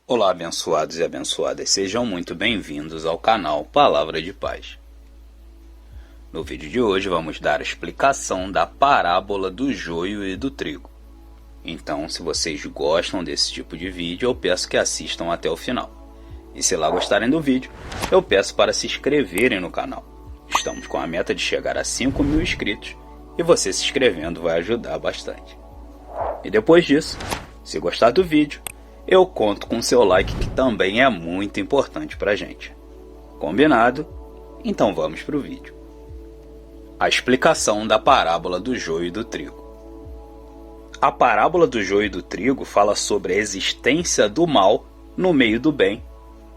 Olá, abençoados e abençoadas, sejam muito bem-vindos ao canal Palavra de Paz. No vídeo de hoje vamos dar a explicação da parábola do joio e do trigo. Então, se vocês gostam desse tipo de vídeo, eu peço que assistam até o final. E se lá gostarem do vídeo, eu peço para se inscreverem no canal. Estamos com a meta de chegar a 5.000 inscritos e você se inscrevendo vai ajudar bastante. E depois disso, se gostar do vídeo, eu conto com seu like, que também é muito importante pra gente. Combinado? Então vamos pro vídeo. A explicação da parábola do joio e do trigo. A parábola do joio e do trigo fala sobre a existência do mal no meio do bem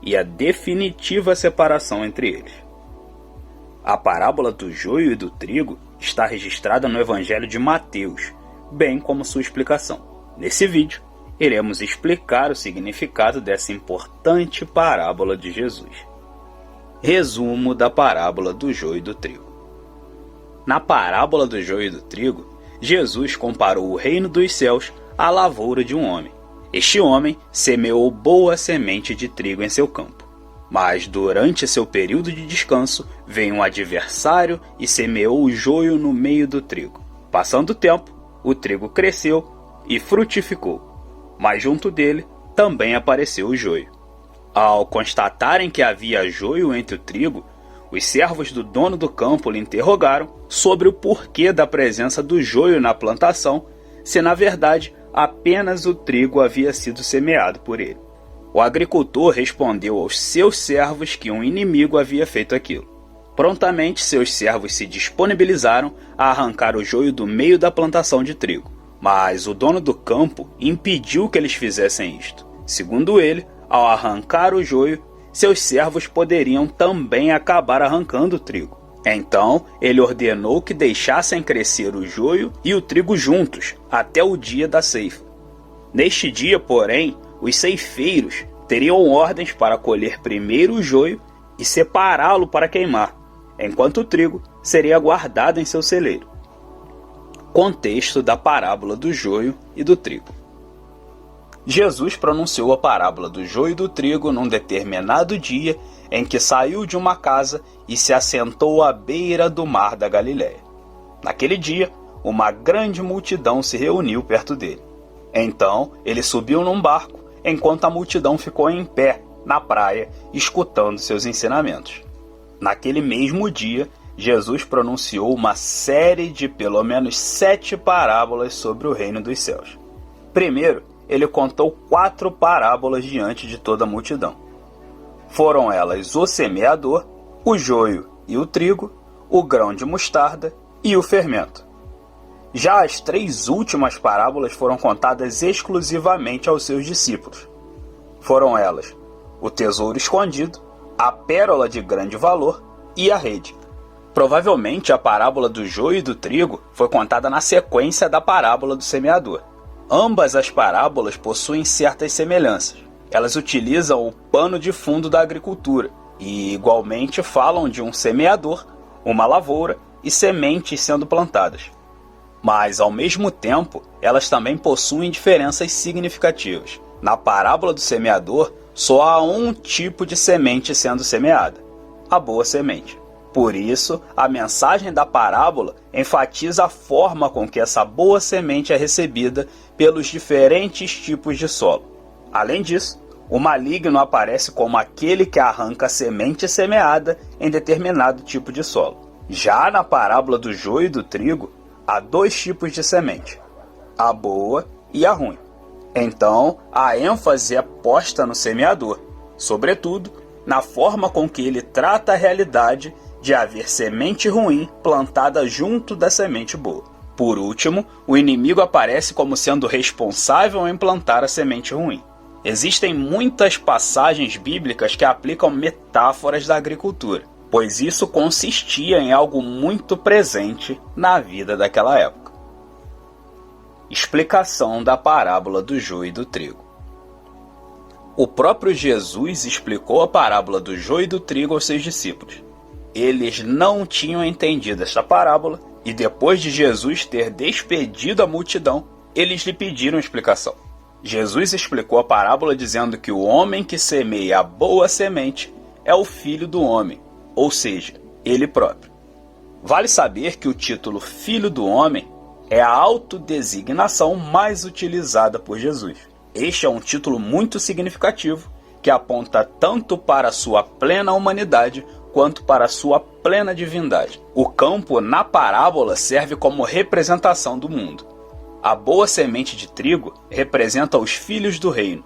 e a definitiva separação entre eles. A parábola do joio e do trigo está registrada no Evangelho de Mateus, bem como sua explicação. Nesse vídeo, iremos explicar o significado dessa importante parábola de Jesus. Resumo da parábola do joio e do trigo. Na parábola do joio e do trigo, Jesus comparou o reino dos céus à lavoura de um homem. Este homem semeou boa semente de trigo em seu campo. Mas durante seu período de descanso, veio um adversário e semeou o joio no meio do trigo. Passando o tempo, o trigo cresceu e frutificou, mas junto dele também apareceu o joio. Ao constatarem que havia joio entre o trigo, os servos do dono do campo lhe interrogaram sobre o porquê da presença do joio na plantação, se na verdade apenas o trigo havia sido semeado por ele. O agricultor respondeu aos seus servos que um inimigo havia feito aquilo. Prontamente seus servos se disponibilizaram a arrancar o joio do meio da plantação de trigo. Mas o dono do campo impediu que eles fizessem isto. Segundo ele, ao arrancar o joio, seus servos poderiam também acabar arrancando o trigo. Então, ele ordenou que deixassem crescer o joio e o trigo juntos, até o dia da ceifa. Neste dia, porém, os ceifeiros teriam ordens para colher primeiro o joio e separá-lo para queimar, enquanto o trigo seria guardado em seu celeiro. Contexto da parábola do joio e do trigo. Jesus pronunciou a parábola do joio e do trigo num determinado dia em que saiu de uma casa e se assentou à beira do mar da Galiléia. Naquele dia, uma grande multidão se reuniu perto dele. Então, ele subiu num barco, enquanto a multidão ficou em pé na praia, escutando seus ensinamentos. Naquele mesmo dia, Jesus pronunciou uma série de pelo menos 7 parábolas sobre o reino dos céus. Primeiro, ele contou 4 parábolas diante de toda a multidão. Foram elas o semeador, o joio e o trigo, o grão de mostarda e o fermento. Já as 3 últimas parábolas foram contadas exclusivamente aos seus discípulos. Foram elas o tesouro escondido, a pérola de grande valor e a rede. Provavelmente a parábola do joio e do trigo foi contada na sequência da parábola do semeador. Ambas as parábolas possuem certas semelhanças. Elas utilizam o pano de fundo da agricultura e igualmente falam de um semeador, uma lavoura e sementes sendo plantadas. Mas, ao mesmo tempo, elas também possuem diferenças significativas. Na parábola do semeador, só há um tipo de semente sendo semeada: a boa semente. Por isso, a mensagem da parábola enfatiza a forma com que essa boa semente é recebida pelos diferentes tipos de solo. Além disso, o maligno aparece como aquele que arranca a semente semeada em determinado tipo de solo. Já na parábola do joio e do trigo, há 2 tipos de semente: a boa e a ruim. Então, a ênfase é posta no semeador, sobretudo na forma com que ele trata a realidade de haver semente ruim plantada junto da semente boa. Por último, o inimigo aparece como sendo responsável em plantar a semente ruim. Existem muitas passagens bíblicas que aplicam metáforas da agricultura, pois isso consistia em algo muito presente na vida daquela época. Explicação da parábola do joio e do trigo. O próprio Jesus explicou a parábola do joio e do trigo aos seus discípulos. Eles não tinham entendido esta parábola e depois de Jesus ter despedido a multidão, eles lhe pediram explicação. Jesus explicou a parábola dizendo que o homem que semeia a boa semente é o Filho do Homem, ou seja, ele próprio. Vale saber que o título Filho do Homem é a autodesignação mais utilizada por Jesus. Este é um título muito significativo que aponta tanto para a sua plena humanidade quanto para a sua plena divindade. O campo na parábola serve como representação do mundo. A boa semente de trigo representa os filhos do reino,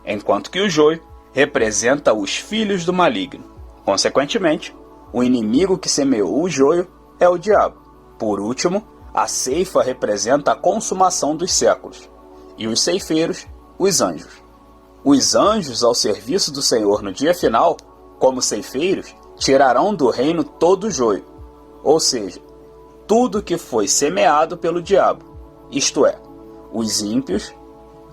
enquanto que o joio representa os filhos do maligno. Consequentemente, o inimigo que semeou o joio é o diabo. Por último, a ceifa representa a consumação dos séculos, e os ceifeiros, os anjos. Os anjos ao serviço do Senhor no dia final, como ceifeiros, tirarão do reino todo o joio, ou seja, tudo que foi semeado pelo diabo, isto é, os ímpios,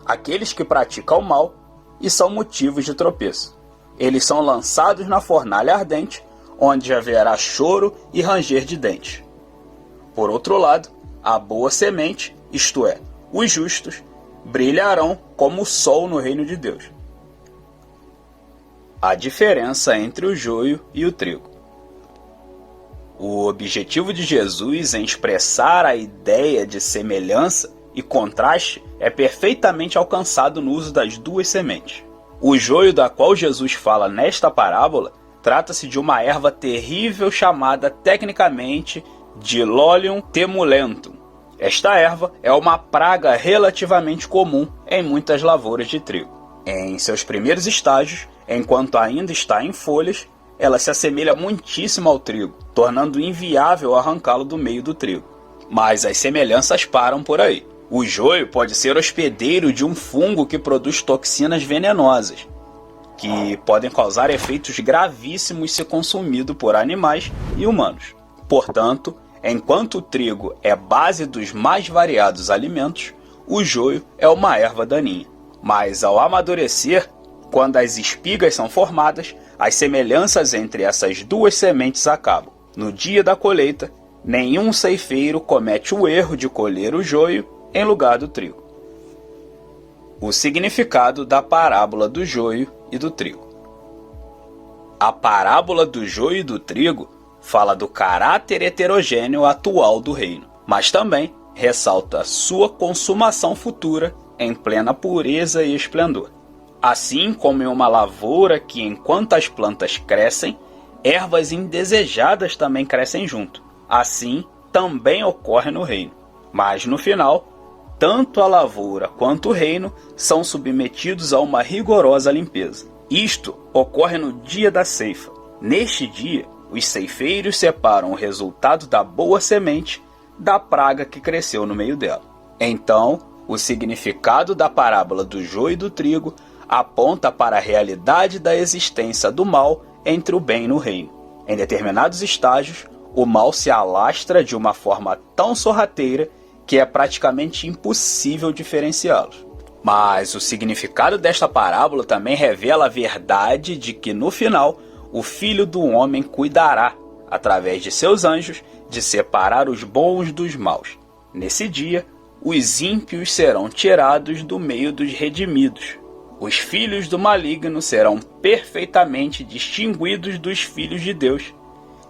aqueles que praticam o mal e são motivos de tropeço. Eles são lançados na fornalha ardente, onde haverá choro e ranger de dentes. Por outro lado, a boa semente, isto é, os justos, brilharão como o sol no reino de Deus. A diferença entre o joio e o trigo. O objetivo de Jesus em expressar a ideia de semelhança e contraste é perfeitamente alcançado no uso das duas sementes. O joio da qual Jesus fala nesta parábola trata-se de uma erva terrível chamada tecnicamente de Lolium temulentum. Esta erva é uma praga relativamente comum em muitas lavouras de trigo. Em seus primeiros estágios, enquanto ainda está em folhas, ela se assemelha muitíssimo ao trigo, tornando inviável arrancá-lo do meio do trigo. Mas as semelhanças param por aí. O joio pode ser hospedeiro de um fungo que produz toxinas venenosas, que podem causar efeitos gravíssimos se consumido por animais e humanos. Portanto, enquanto o trigo é base dos mais variados alimentos, o joio é uma erva daninha. Mas ao amadurecer, quando as espigas são formadas, as semelhanças entre essas duas sementes acabam. No dia da colheita, nenhum ceifeiro comete o erro de colher o joio em lugar do trigo. O significado da parábola do joio e do trigo. A parábola do joio e do trigo fala do caráter heterogêneo atual do reino, mas também ressalta sua consumação futura em plena pureza e esplendor. Assim como em uma lavoura que, enquanto as plantas crescem, ervas indesejadas também crescem junto. Assim também ocorre no reino. Mas no final, tanto a lavoura quanto o reino são submetidos a uma rigorosa limpeza. Isto ocorre no dia da ceifa. Neste dia, os ceifeiros separam o resultado da boa semente da praga que cresceu no meio dela. Então, o significado da parábola do joio e do trigo aponta para a realidade da existência do mal entre o bem no reino. Em determinados estágios, o mal se alastra de uma forma tão sorrateira que é praticamente impossível diferenciá-los. Mas o significado desta parábola também revela a verdade de que, no final, o Filho do Homem cuidará, através de seus anjos, de separar os bons dos maus. Nesse dia, os ímpios serão tirados do meio dos redimidos. Os filhos do maligno serão perfeitamente distinguidos dos filhos de Deus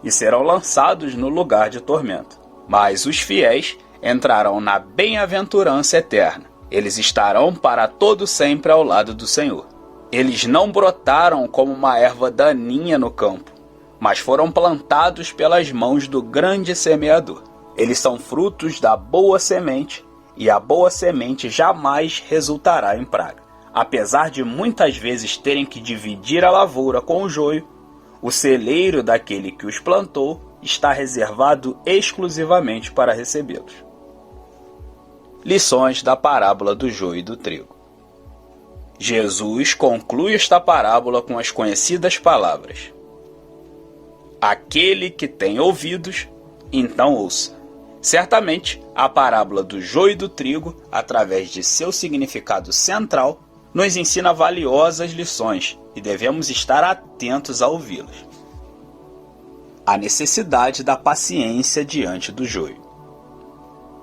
e serão lançados no lugar de tormento. Mas os fiéis entrarão na bem-aventurança eterna. Eles estarão para todo sempre ao lado do Senhor. Eles não brotaram como uma erva daninha no campo, mas foram plantados pelas mãos do grande semeador. Eles são frutos da boa semente, e a boa semente jamais resultará em praga. Apesar de muitas vezes terem que dividir a lavoura com o joio, o celeiro daquele que os plantou está reservado exclusivamente para recebê-los. Lições da parábola do joio e do trigo. Jesus conclui esta parábola com as conhecidas palavras: aquele que tem ouvidos, então ouça. Certamente, a parábola do joio e do trigo, através de seu significado central, nos ensina valiosas lições e devemos estar atentos a ouvi-las. A necessidade da paciência diante do joio.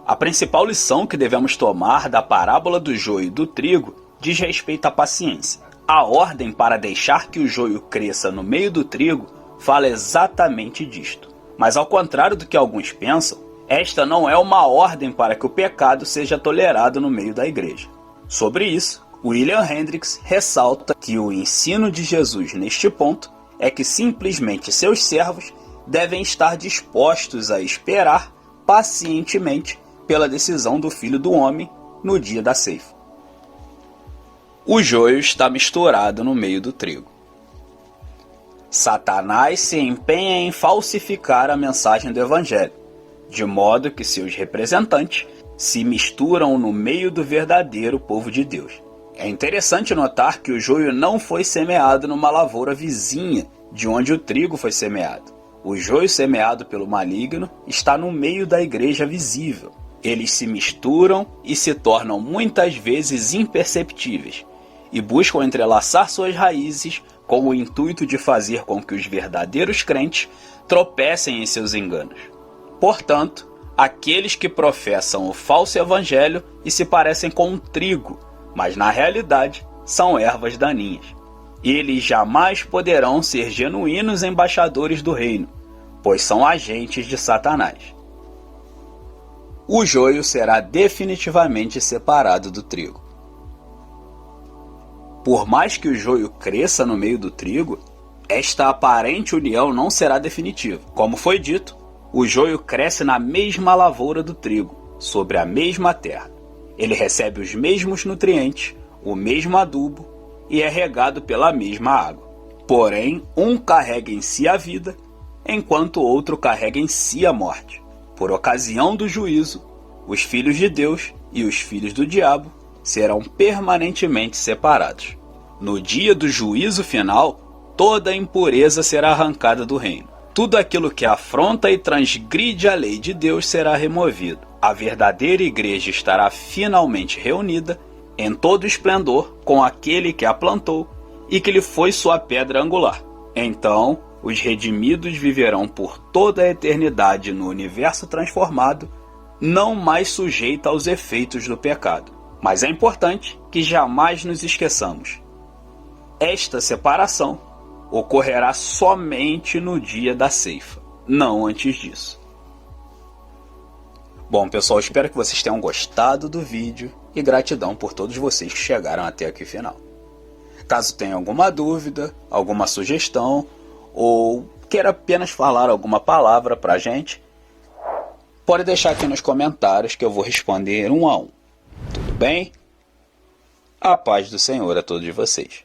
A principal lição que devemos tomar da parábola do joio e do trigo diz respeito à paciência. A ordem para deixar que o joio cresça no meio do trigo fala exatamente disto. Mas ao contrário do que alguns pensam, esta não é uma ordem para que o pecado seja tolerado no meio da igreja. Sobre isso, William Hendricks ressalta que o ensino de Jesus neste ponto é que simplesmente seus servos devem estar dispostos a esperar pacientemente pela decisão do Filho do Homem no dia da ceifa. O joio está misturado no meio do trigo. Satanás se empenha em falsificar a mensagem do Evangelho, de modo que seus representantes se misturam no meio do verdadeiro povo de Deus. É interessante notar que o joio não foi semeado numa lavoura vizinha de onde o trigo foi semeado. O joio semeado pelo maligno está no meio da igreja visível. Eles se misturam e se tornam muitas vezes imperceptíveis, e buscam entrelaçar suas raízes com o intuito de fazer com que os verdadeiros crentes tropecem em seus enganos. Portanto, aqueles que professam o falso evangelho e se parecem com um trigo, mas na realidade são ervas daninhas. Eles jamais poderão ser genuínos embaixadores do reino, pois são agentes de Satanás. O joio será definitivamente separado do trigo. Por mais que o joio cresça no meio do trigo, esta aparente união não será definitiva. Como foi dito, o joio cresce na mesma lavoura do trigo, sobre a mesma terra. Ele recebe os mesmos nutrientes, o mesmo adubo e é regado pela mesma água. Porém, um carrega em si a vida, enquanto o outro carrega em si a morte. Por ocasião do juízo, os filhos de Deus e os filhos do diabo serão permanentemente separados. No dia do juízo final, toda a impureza será arrancada do reino. Tudo aquilo que afronta e transgride a lei de Deus será removido. A verdadeira igreja estará finalmente reunida em todo esplendor com aquele que a plantou e que lhe foi sua pedra angular. Então, os redimidos viverão por toda a eternidade no universo transformado, não mais sujeito aos efeitos do pecado. Mas é importante que jamais nos esqueçamos. Esta separação ocorrerá somente no dia da ceifa, não antes disso. Bom, pessoal, espero que vocês tenham gostado do vídeo e gratidão por todos vocês que chegaram até aqui final. Caso tenha alguma dúvida, alguma sugestão ou queira apenas falar alguma palavra pra gente, pode deixar aqui nos comentários que eu vou responder um a um. Tudo bem? A paz do Senhor a todos vocês.